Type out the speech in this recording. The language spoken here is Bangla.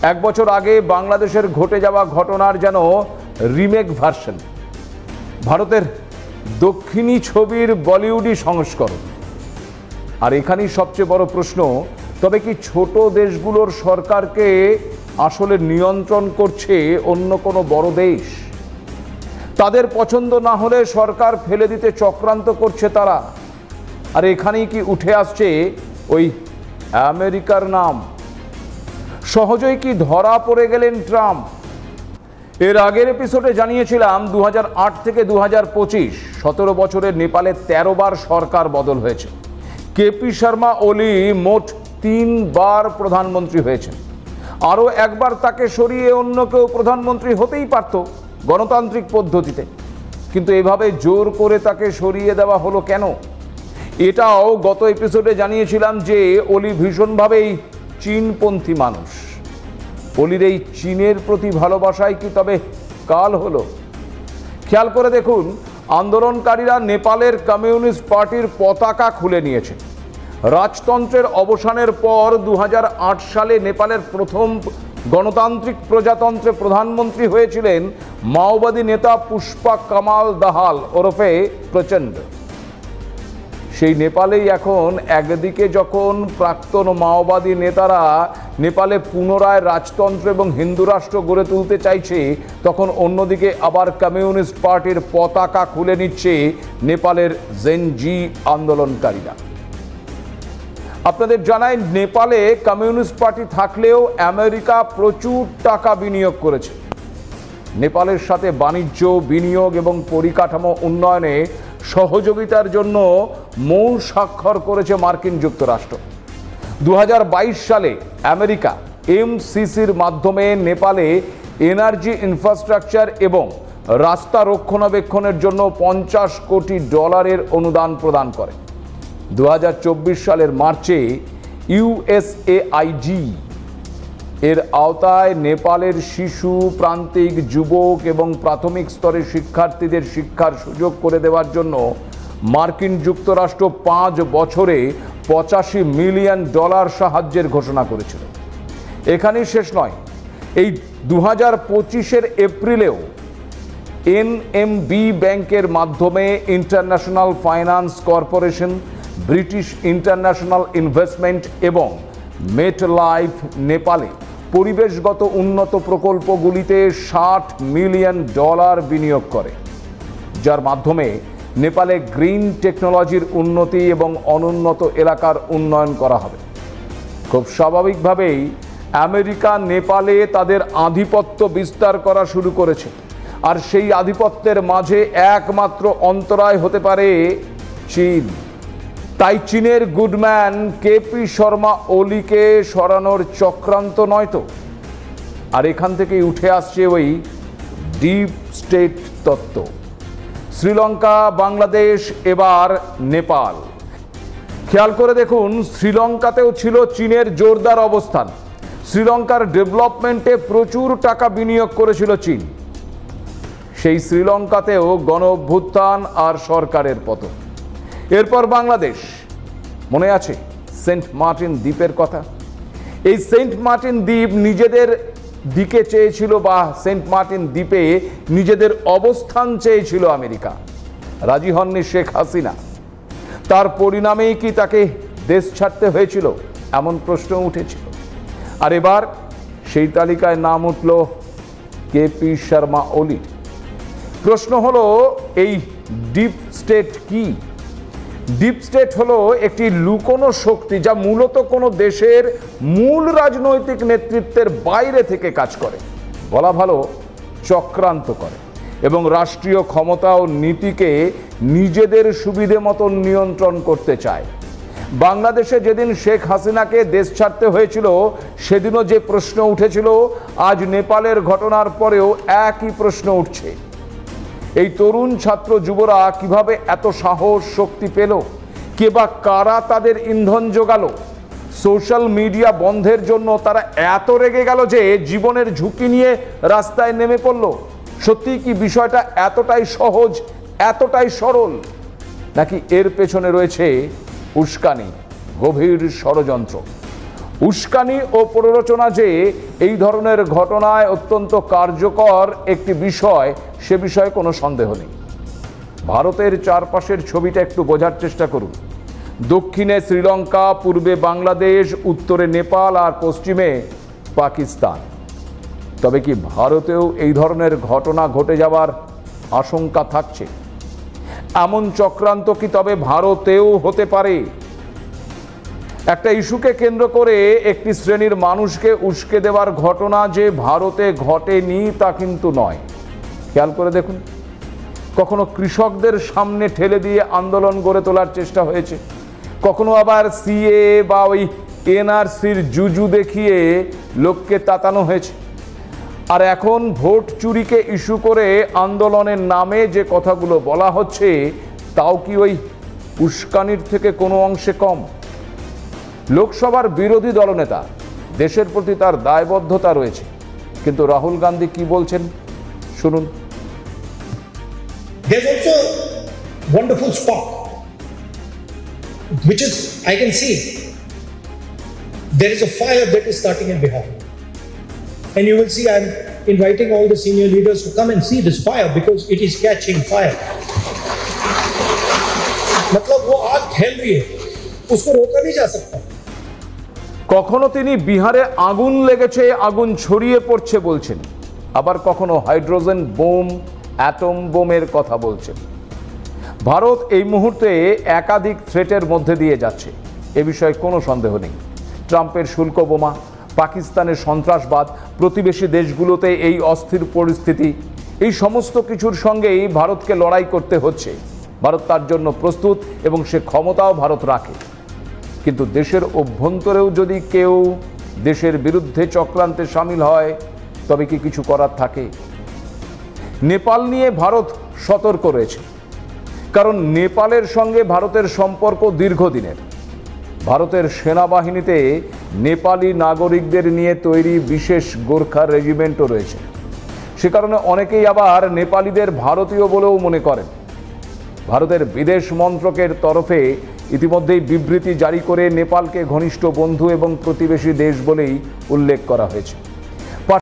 এক বছর আগে বাংলাদেশের ঘটে যাওয়া ঘটনার যেন রিমেক ভার্সন, ভারতের দক্ষিণী ছবির বলিউডি সংস্করণ। আর এখানেই সবচেয়ে বড় প্রশ্ন, তবে কি ছোট দেশগুলোর সরকারকে আসলে নিয়ন্ত্রণ করছে অন্য কোনো বড় দেশ? তাদের পছন্দ না হলে সরকার ফেলে দিতে চক্রান্ত করছে তারা। আর এখানেই কি উঠে আসছে ওই আমেরিকার নাম? সহজেই কি ধরা পড়ে গেলেন ট্রাম্প? এর আগের এপিসোডে জানিয়েছিলাম 2008 থেকে 2025 17 বছরের নেপালে 13 বার সরকার বদল হয়েছে। কেপি শর্মা ওলি মোট 3 বার প্রধানমন্ত্রী হয়েছেন। আরও একবার তাকে সরিয়ে অন্য কেউ প্রধানমন্ত্রী হতেই পারত গণতান্ত্রিক পদ্ধতিতে, কিন্তু এভাবে জোর করে তাকে সরিয়ে দেওয়া হলো কেন? এটাও গত এপিসোডে জানিয়েছিলাম যে ওলি ভীষণভাবেই চীনপন্থী মানুষ। ওলির এই চীনের প্রতি ভালোবাসায় কি তবে কাল হলো? খেয়াল করে দেখুন, আন্দোলনকারীরা নেপালের কমিউনিস্ট পার্টির পতাকা খুলে নিয়েছে। রাজতন্ত্রের অবসানের পর 2008 সালে নেপালের প্রথম গণতান্ত্রিক প্রজাতন্ত্রে প্রধানমন্ত্রী হয়েছিলেন মাওবাদী নেতা পুষ্পা কামাল দাহাল ওরফে প্রচণ্ড। সেই নেপালেই এখন একদিকে যখন প্রাক্তন মাওবাদী নেতারা নেপালে পুনরায় রাজতন্ত্র এবং হিন্দু রাষ্ট্র গড়ে তুলতে চাইছে, তখন অন্যদিকে আবার কমিউনিস্ট পার্টির পতাকা খুলে নিচ্ছে নেপালের জেনজি আন্দোলনকারীরা। আপনাদের জানাই, নেপালে কমিউনিস্ট পার্টি থাকলেও আমেরিকা প্রচুর টাকা বিনিয়োগ করেছে। নেপালের সাথে বাণিজ্য, বিনিয়োগ এবং পরিকাঠামো উন্নয়নে সহযোগিতার জন্য মৌন স্বাক্ষর করেছে মার্কিন যুক্তরাষ্ট্র। 2022 সালে আমেরিকা এমসিসির মাধ্যমে নেপালে এনার্জি ইনফ্রাস্ট্রাকচার এবং রাস্তা রক্ষণাবেক্ষণের জন্য $50 কোটি অনুদান প্রদান করে। 2024 সালের মার্চে ইউএসএআইডি এর আওতায় নেপালের শিশু, প্রান্তিক, যুবক এবং প্রাথমিক স্তরের শিক্ষার্থীদের শিক্ষার সুযোগ করে দেওয়ার জন্য মার্কিন যুক্তরাষ্ট্র 5 বছরে $85 মিলিয়ন সাহায্যের ঘোষণা করেছিল। এখানেই শেষ নয়, এই 2025-এর এপ্রিলেও এনএমবি ব্যাংকের মাধ্যমে international finance corporation, British international investment এবং মেটলাইফ নেপালে পরিবেশগত উন্নত প্রকল্পগুলিতে $60 মিলিয়ন বিনিয়োগ করে, যার মাধ্যমে নেপালে গ্রিন টেকনোলজির উন্নতি এবং অনুন্নত এলাকার উন্নয়ন করা হবে। খুব স্বাভাবিকভাবেই আমেরিকা নেপালে তাদের আধিপত্য বিস্তার করা শুরু করেছে, আর সেই আধিপত্যের মাঝে একমাত্র অন্তরায় হতে পারে চীন। তাই চীনের গুডম্যান কেপি শর্মা ওলিকে সরানোর চক্রান্ত নয়তো। আর এখান থেকেই উঠে আসছে ওই ডিপ স্টেট তত্ত্ব। শ্রীলঙ্কা, বাংলাদেশ, এবার নেপাল। খেয়াল করে দেখুন, শ্রীলঙ্কাতেও ছিল চীনের জোরদার অবস্থান। শ্রীলঙ্কার ডেভেলপমেন্টে প্রচুর টাকা বিনিয়োগ করেছিল চীন। সেই শ্রীলঙ্কাতেও গণ অভ্যুত্থান আর সরকারের পতন। এরপর বাংলাদেশ, মনে আছে সেন্ট মার্টিন দ্বীপের কথা? এই সেন্ট মার্টিন দ্বীপ নিজেদের দিকে চেয়েছিল, বা সেন্ট মার্টিন দ্বীপে নিজেদের অবস্থান চেয়েছিল আমেরিকা। রাজি হননি শেখ হাসিনা। তার পরিণামেই কি তাকে দেশ ছাড়তে হয়েছিল? এমন প্রশ্ন উঠেছিল। আর এবার সেই তালিকায় নাম উঠল কেপি শর্মা ওলির। প্রশ্ন হলো, এই ডিপ স্টেট কি? ডিপ স্টেট হলো একটি লুকোনো শক্তি যা মূলত কোনো দেশের মূল রাজনৈতিক নেতৃত্বের বাইরে থেকে কাজ করে, বলা ভালো চক্রান্ত করে, এবং রাষ্ট্রীয় ক্ষমতা ও নীতিকে নিজেদের সুবিধে মতন নিয়ন্ত্রণ করতে চায়। বাংলাদেশে যেদিন শেখ হাসিনাকে দেশ ছাড়তে হয়েছিল, সেদিনও যে প্রশ্ন উঠেছিল, আজ নেপালের ঘটনার পরেও একই প্রশ্ন উঠছে। এই তরুণ ছাত্র যুবরা কিভাবে এত সাহস, শক্তি পেল? কে বা কারা তাদের ইন্ধন জোগালো? সোশ্যাল মিডিয়া বন্ধের জন্য তারা এত রেগে গেল যে জীবনের ঝুঁকি নিয়ে রাস্তায় নেমে পড়ল। সত্যি কি বিষয়টা এতটাই সহজ, এতটাই সরল, নাকি এর পেছনে রয়েছে উস্কানি, গভীর ষড়যন্ত্র? উস্কানি ও প্ররোচনা যে এই ধরনের ঘটনায় অত্যন্ত কার্যকর একটি বিষয়, সে বিষয়ে কোনো সন্দেহ নেই। ভারতের চারপাশের ছবিটা একটু বোঝার চেষ্টা করুন। দক্ষিণে শ্রীলঙ্কা, পূর্বে বাংলাদেশ, উত্তরে নেপাল আর পশ্চিমে পাকিস্তান। তবে কি ভারতেও এই ধরনের ঘটনা ঘটে যাওয়ার আশঙ্কা থাকছে? এমন চক্রান্ত কি তবে ভারতেও হতে পারে? একটা ইস্যুকে কেন্দ্র করে একটি শ্রেণীর মানুষকে উস্কে দেওয়ার ঘটনা যে ভারতে ঘটেনি তা কিন্তু নয়। খেয়াল করে দেখুন, কখনো কৃষকদের সামনে ঠেলে দিয়ে আন্দোলন গড়ে তোলার চেষ্টা হয়েছে, কখনো আবার সিএ বা ওই এনআরসির জুজু দেখিয়ে লোককে তাতানো হয়েছে। আর এখন ভোট চুরিকে ইস্যু করে আন্দোলনের নামে যে কথাগুলো বলা হচ্ছে, তাও কি ওই উস্কানির থেকে কোনো অংশে কম? লোকসভার বিরোধী দলনেতা, দেশের প্রতি তার দায়বদ্ধতা রয়েছে, কিন্তু রাহুল গান্ধী কি বলছেন শুনুন। There's also wonderful spot, which is, I can see, there is a fire that is starting in Bihar. And you will see, I'm inviting all the senior leaders to come and see this fire because it is catching fire. मतलब वो आग फैल रही है, उसको रोका नहीं जा सकता। কখনো তিনি বিহারে আগুন লেগেছে, আগুন ছড়িয়ে পড়ছে বলছেন, আবার কখনো হাইড্রোজেন বোম, অ্যাটম বোমের কথা বলছেন। ভারত এই মুহূর্তে একাধিক থ্রেটের মধ্যে দিয়ে যাচ্ছে, এ বিষয়ে কোনো সন্দেহ নেই। ট্রাম্পের শুল্ক বোমা, পাকিস্তানের সন্ত্রাসবাদ, প্রতিবেশী দেশগুলোতে এই অস্থির পরিস্থিতি, এই সমস্ত কিছুর সঙ্গেই ভারতকে লড়াই করতে হচ্ছে। ভারত তার জন্য প্রস্তুত এবং সে ক্ষমতাও ভারত রাখে। কিন্তু দেশের অভ্যন্তরেও যদি কেউ দেশের বিরুদ্ধে চক্রান্তে সামিল হয়, তবে কি কিছু করার থাকে? নেপাল নিয়ে ভারত সতর্ক রয়েছে, কারণ নেপালের সঙ্গে ভারতের সম্পর্ক দীর্ঘদিনের। ভারতের সেনাবাহিনীতে নেপালি নাগরিকদের নিয়ে তৈরি বিশেষ গোর্খা রেজিমেন্টও রয়েছে। সে কারণে অনেকেই আবার নেপালিদের ভারতীয় বলেও মনে করেন। ভারতের বিদেশ মন্ত্রকের তরফে ইতিমধ্যেই বিবৃতি জারি করে নেপালকে ঘনিষ্ঠ বন্ধু এবং প্রতিবেশী দেশ বলেই উল্লেখ করা হয়েছে।